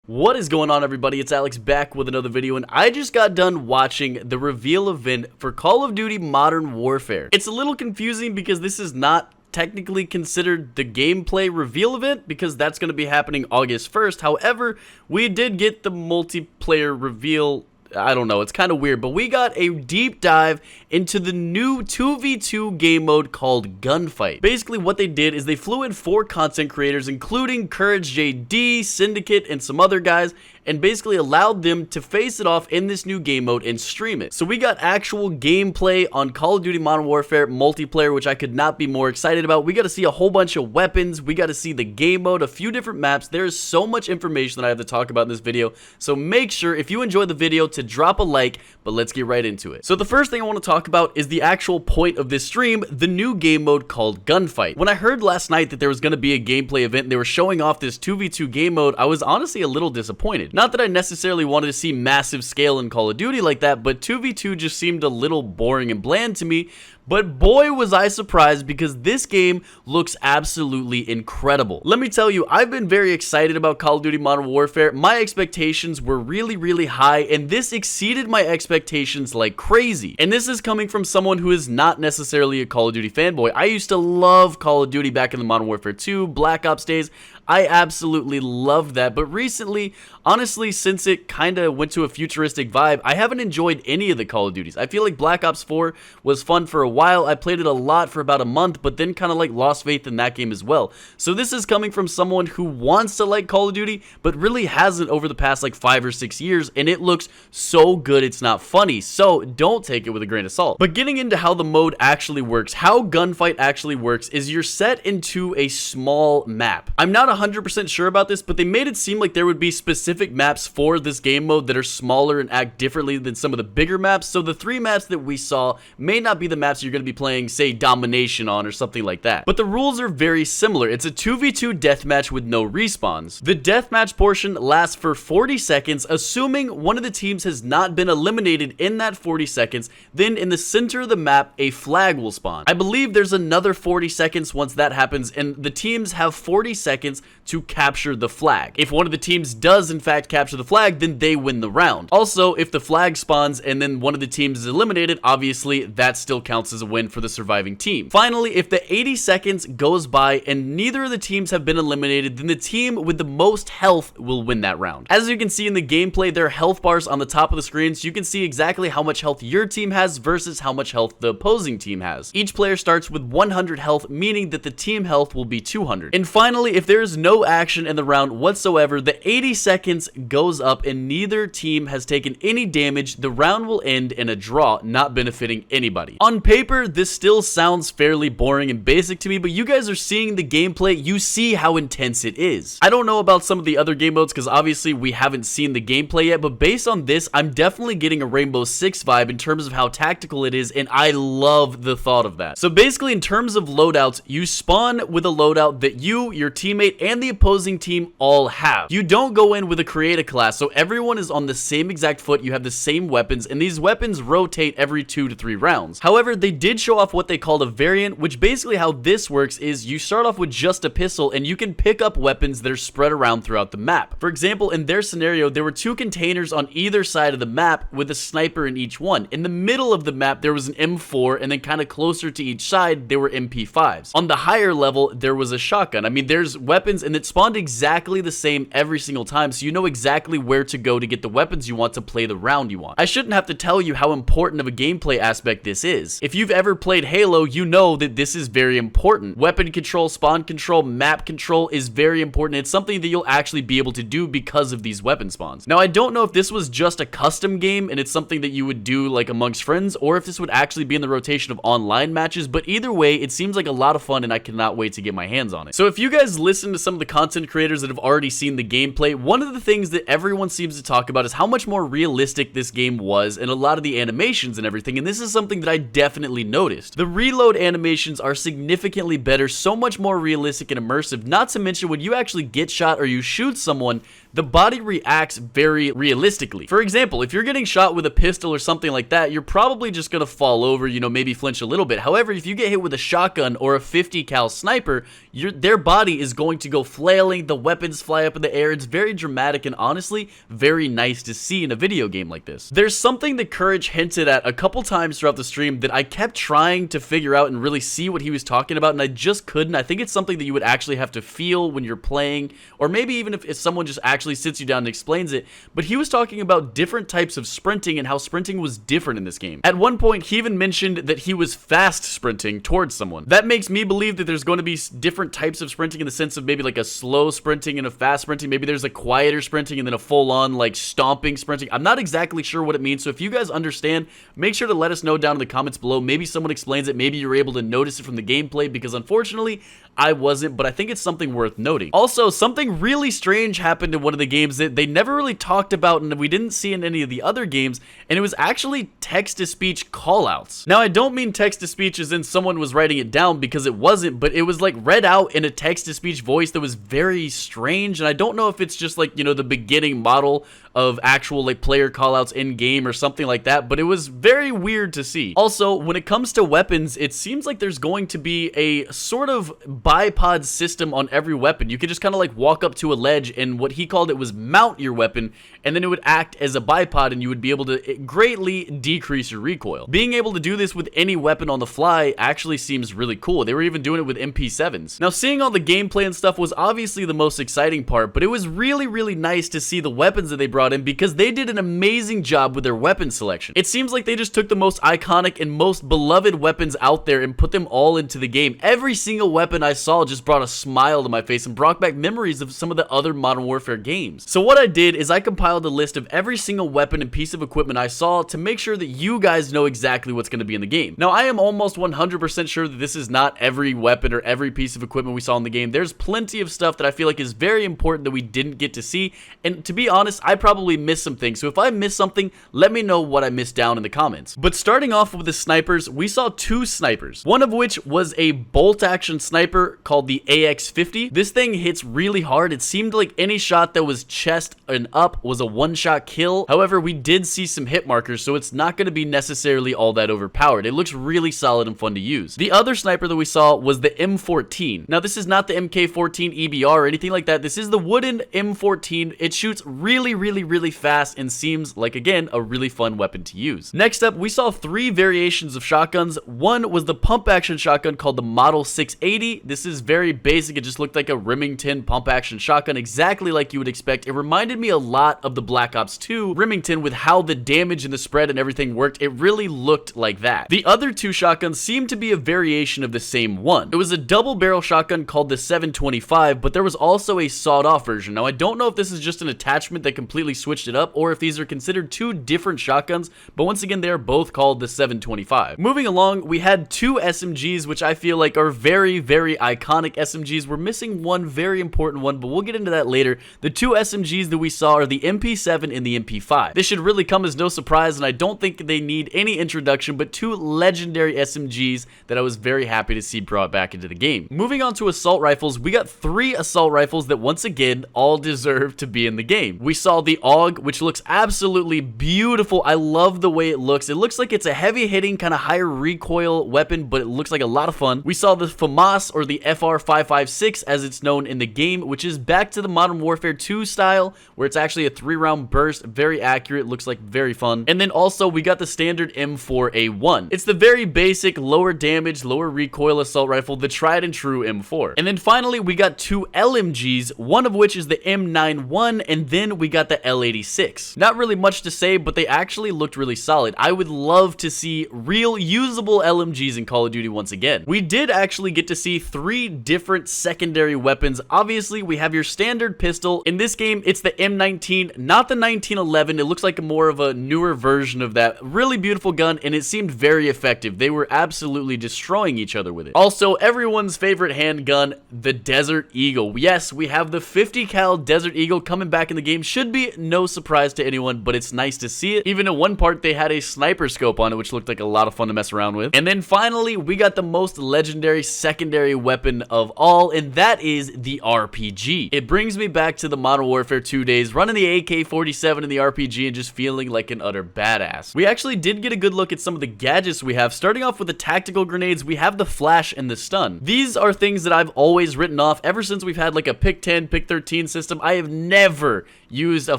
What is going on, everybody? It's Alex back with another video, and I just got done watching the reveal event for Call of Duty Modern Warfare. It's a little confusing because this is not technically considered the gameplay reveal event because that's going to be happening August 1st. However, we did get the multiplayer reveal. I don't know, it's kind of weird, but we got a deep dive into the new 2v2 game mode called Gunfight. Basically, what they did is they flew in 4 content creators, including Courage JD, Syndicate, and some other guys, and basically allowed them to face it off in this new game mode and stream it. So we got actual gameplay on Call of Duty Modern Warfare multiplayer, which I could not be more excited about. We got to see a whole bunch of weapons. We got to see the game mode, a few different maps. There is so much information that I have to talk about in this video. So make sure, if you enjoyed the video, to drop a like, but let's get right into it. So the first thing I want to talk about is the actual point of this stream, the new game mode called Gunfight. When I heard last night that there was going to be a gameplay event and they were showing off this 2v2 game mode, I was honestly a little disappointed. Not that I necessarily wanted to see massive scale in Call of Duty like that, but 2v2 just seemed a little boring and bland to me. But boy, was I surprised, because this game looks absolutely incredible. Let me tell you, I've been very excited about Call of Duty Modern Warfare. My expectations were really high, and this exceeded my expectations like crazy. And this is coming from someone who is not necessarily a Call of Duty fanboy. I used to love Call of Duty back in the Modern Warfare 2, Black Ops days. I absolutely loved that, but recently, honestly, since it kind of went to a futuristic vibe, I haven't enjoyed any of the Call of Duties. I feel like Black Ops 4 was fun for a while. I played it a lot for about a month, but then kind of like lost faith in that game as well. So this is coming from someone who wants to like Call of Duty, but really hasn't over the past like 5 or 6 years, and it looks so good it's not funny. So don't take it with a grain of salt. But getting into how the mode actually works, how Gunfight actually works, is you're set into a small map. I'm not 100% sure about this, but they made it seem like there would be specific maps for this game mode that are smaller and act differently than some of the bigger maps. So the 3 maps that we saw may not be the maps you're going to be playing, say, Domination on or something like that. But the rules are very similar. It's a 2v2 deathmatch with no respawns. The deathmatch portion lasts for 40 seconds, assuming one of the teams has not been eliminated in that 40 seconds. Then in the center of the map, a flag will spawn. I believe there's another 40 seconds once that happens, and the teams have 40 seconds to capture the flag. If one of the teams does in fact capture the flag, then they win the round. Also, if the flag spawns and then one of the teams is eliminated, obviously that still counts as a win for the surviving team. Finally, if the 80 seconds goes by and neither of the teams have been eliminated, then the team with the most health will win that round. As you can see in the gameplay, there are health bars on the top of the screen, so you can see exactly how much health your team has versus how much health the opposing team has. Each player starts with 100 health, meaning that the team health will be 200. And finally, if there is no action in the round whatsoever, the 80 seconds goes up and neither team has taken any damage, the round will end in a draw, not benefiting anybody. On paper, this still sounds fairly boring and basic to me, but you guys are seeing the gameplay, you see how intense it is. I don't know about some of the other game modes because obviously we haven't seen the gameplay yet, but based on this, I'm definitely getting a Rainbow Six vibe in terms of how tactical it is, and I love the thought of that. So basically, in terms of loadouts, you spawn with a loadout that you, your teammate, and the opposing team all have. You don't go in with a create a class, so everyone is on the same exact foot, you have the same weapons, and these weapons rotate every 2 to 3 rounds. However, they did show off what they called a variant, which basically how this works is you start off with just a pistol and you can pick up weapons that are spread around throughout the map. For example, in their scenario, there were 2 containers on either side of the map with a sniper in each one. In the middle of the map, there was an M4, and then kind of closer to each side, there were MP5s. On the higher level, there was a shotgun. I mean, there's weapons, and it spawned exactly the same every single time, so you know exactly where to go to get the weapons you want to play the round you want. I shouldn't have to tell you how important of a gameplay aspect this is. If you've ever played Halo, you know that this is very important. Weapon control, spawn control, map control is very important. It's something that you'll actually be able to do because of these weapon spawns. Now, I don't know if this was just a custom game and it's something that you would do like amongst friends, or if this would actually be in the rotation of online matches, but either way, it seems like a lot of fun and I cannot wait to get my hands on it. So if you guys listen to some of the content creators that have already seen the gameplay, one of the things that everyone seems to talk about is how much more realistic this game was and a lot of the animations and everything, and this is something that I definitely noticed. The reload animations are significantly better, so much more realistic and immersive, not to mention when you actually get shot or you shoot someone, the body reacts very realistically. For example, if you're getting shot with a pistol or something like that, you're probably just gonna fall over, you know, maybe flinch a little bit. However, if you get hit with a shotgun or a 50 cal sniper, their body is going to go flailing, the weapons fly up in the air. It's very dramatic and honestly very nice to see in a video game like this. There's something that Courage hinted at a couple times throughout the stream that I kept trying to figure out and really see what he was talking about, and I just couldn't. I think it's something that you would actually have to feel when you're playing, or maybe even if someone just actually sits you down and explains it. But he was talking about different types of sprinting and how sprinting was different in this game. At one point, he even mentioned that he was fast sprinting towards someone. That makes me believe that there's going to be different types of sprinting in the sense of maybe like a slow sprinting and a fast sprinting. Maybe there's a quieter sprinting and then a full-on like stomping sprinting. I'm not exactly sure what it means, so if you guys understand, make sure to let us know down in the comments below. Maybe someone explains it, maybe you're able to notice it from the gameplay, because unfortunately I wasn't, but I think it's something worth noting. Also, something really strange happened in one of the games that they never really talked about and we didn't see in any of the other games, and it was actually text-to-speech callouts. Now, I don't mean text-to-speech as in someone was writing it down, because it wasn't, but it was like read out in a text-to-speech voice that was very strange, and I don't know if it's just like, you know, the beginning model of actual like player callouts in game or something like that, but it was very weird to see. Also, when it comes to weapons, it seems like there's going to be a sort of bipod system on every weapon. You could just kind of like walk up to a ledge, and what he called it was mount your weapon, and then it would act as a bipod and you would be able to greatly decrease your recoil. Being able to do this with any weapon on the fly actually seems really cool. They were even doing it with MP7s. Now, seeing all the gameplay and stuff was obviously the most exciting part, but it was really nice to see the weapons that they brought in, because they did an amazing job with their weapon selection. It seems like they just took the most iconic and most beloved weapons out there and put them all into the game. Every single weapon I saw just brought a smile to my face and brought back memories of some of the other Modern Warfare games. So what I did is I compiled a list of every single weapon and piece of equipment I saw to make sure that you guys know exactly what's going to be in the game. Now, I am almost 100% sure that this is not every weapon or every piece of equipment we saw in the game. There's plenty of stuff that I feel like is very important that we didn't get to see, and to be honest, I probably missed some things, so if I missed something, let me know what I missed down in the comments. But starting off with the snipers, we saw two snipers, one of which was a bolt action sniper called the AX50. This thing hits really hard. It seemed like any shot that was chest and up was a one-shot kill. However, we did see some hit markers, so it's not going to be necessarily all that overpowered. It looks really solid and fun to use. The other sniper that we saw was the M14. Now, this is not the MK14 EBR or anything like that. This is the wooden M14. It shoots really fast and seems like, again, a really fun weapon to use. Next up, we saw three variations of shotguns. One was the pump action shotgun called the Model 680. This is very basic. It just looked like a Remington pump action shotgun, exactly like you would expect. It reminded me a lot of the Black Ops 2 Remington with how the damage and the spread and everything worked. It really looked like that. The other two shotguns seemed to be a variation of the same one. It was a double barrel shotgun called the 725, but there was also a sawed-off version. Now, I don't know if this is just an attachment that completely switched it up, or if these are considered two different shotguns, but once again, they are both called the 725. Moving along, we had two SMGs, which I feel like are very iconic SMGs. We're missing one very important one, but we'll get into that later. The two SMGs that we saw are the MP7 and the MP5. This should really come as no surprise, and I don't think they need any introduction, but two legendary SMGs that I was very happy to see brought back into the game. Moving on to assault rifles, we got three assault rifles that once again all deserve to be in the game. We saw the AUG, which looks absolutely beautiful. I love the way it looks. It looks like it's a heavy-hitting, kind of higher recoil weapon, but it looks like a lot of fun. We saw the FAMAS, or the FR556 as it's known in the game, which is back to the Modern Warfare 2 style, where it's actually a 3-round burst, very accurate, looks like very fun. And then also we got the standard M4A1. It's the very basic, lower damage, lower recoil assault rifle, the tried and true M4. And then finally we got two LMGs, one of which is the M91, and then we got the L86. Not really much to say, but they actually looked really solid. I would love to see real usable LMGs in Call of Duty once again. We did actually get to see three different secondary weapons. Obviously, we have your standard pistol. In this game, it's the M19, not the 1911. It looks like more of a newer version of that. Really beautiful gun, and it seemed very effective. They were absolutely destroying each other with it. Also, everyone's favorite handgun, the Desert Eagle. Yes, we have the 50 cal Desert Eagle coming back in the game. Should be no surprise to anyone, but it's nice to see it. Even in one part, they had a sniper scope on it, which looked like a lot of fun to mess around with. And then finally, we got the most legendary secondary weapon of all, and that is the RPG. It brings me back to the Modern Warfare 2 days, running the AK-47 in the RPG and just feeling like an utter badass. We actually did get a good look at some of the gadgets we have. Starting off with the tactical grenades, we have the flash and the stun. These are things that I've always written off ever since we've had like a pick 10, pick 13 system. I have never used a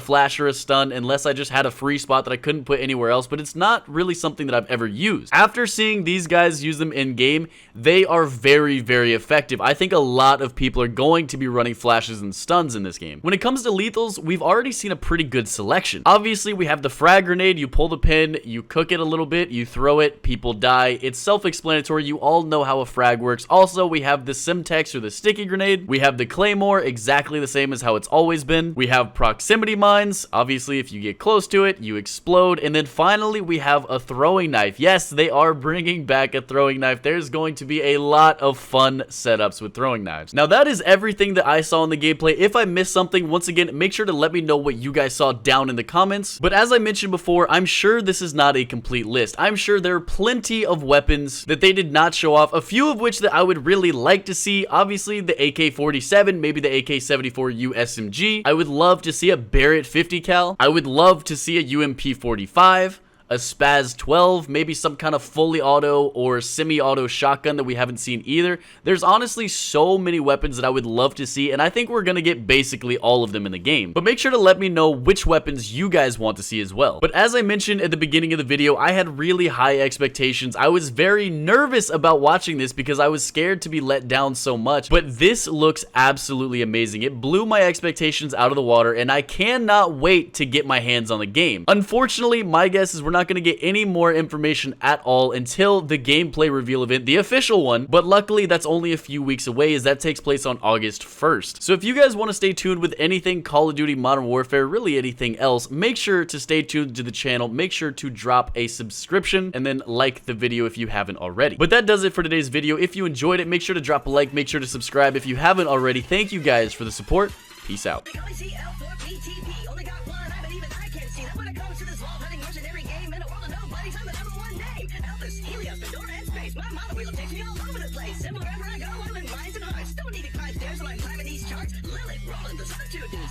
flash or a stun unless I just had a free spot that I couldn't put anywhere else, but it's not really something that I've ever used. After seeing these guys use them in game, they are very, very effective. I think a lot of people are going to be running flashes and stuns in this game. When it comes to lethals, we've already seen a pretty good selection. Obviously, we have the frag grenade. You pull the pin, you cook it a little bit, you throw it, people die. It's self-explanatory. You all know how a frag works. Also, we have the Simtex or the sticky grenade. We have the claymore, exactly the same as how it's always been. We have proximity mines. Obviously, if you get close to it, you explode. And then finally, we have a throwing knife. Yes, they are bringing back a throwing knife. There's going to be a lot of fun setups with throwing knives. Now, that is everything that I saw in the gameplay. If I missed something, once again, make sure to let me know what you guys saw down in the comments. But as I mentioned before, I'm sure this is not a complete list. I'm sure there are plenty of weapons that they did not show off, a few of which that I would really like to see. Obviously, the AK-47, maybe the AK-74U SMG. I would love to see a Barrett 50 cal. I would love to see a UMP-45. A Spaz 12, maybe some kind of fully auto or semi-auto shotgun that we haven't seen either. There's honestly so many weapons that I would love to see, and I think we're gonna get basically all of them in the game. But make sure to let me know which weapons you guys want to see as well. But as I mentioned at the beginning of the video, I had really high expectations. I was very nervous about watching this because I was scared to be let down so much, but this looks absolutely amazing. It blew my expectations out of the water, and I cannot wait to get my hands on the game. Unfortunately, my guess is we're not going to get any more information at all until the gameplay reveal event, the official one, but luckily that's only a few weeks away as that takes place on August 1st. So if you guys want to stay tuned with anything Call of Duty Modern Warfare, really anything else, make sure to stay tuned to the channel, make sure to drop a subscription, and then like the video if you haven't already. But that does it for today's video. If you enjoyed it, make sure to drop a like, make sure to subscribe if you haven't already. Thank you guys for the support. Peace out.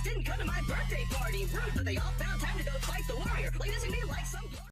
Didn't come to my birthday party. Rude, but they all found time to go fight the warrior. Like, this would be like some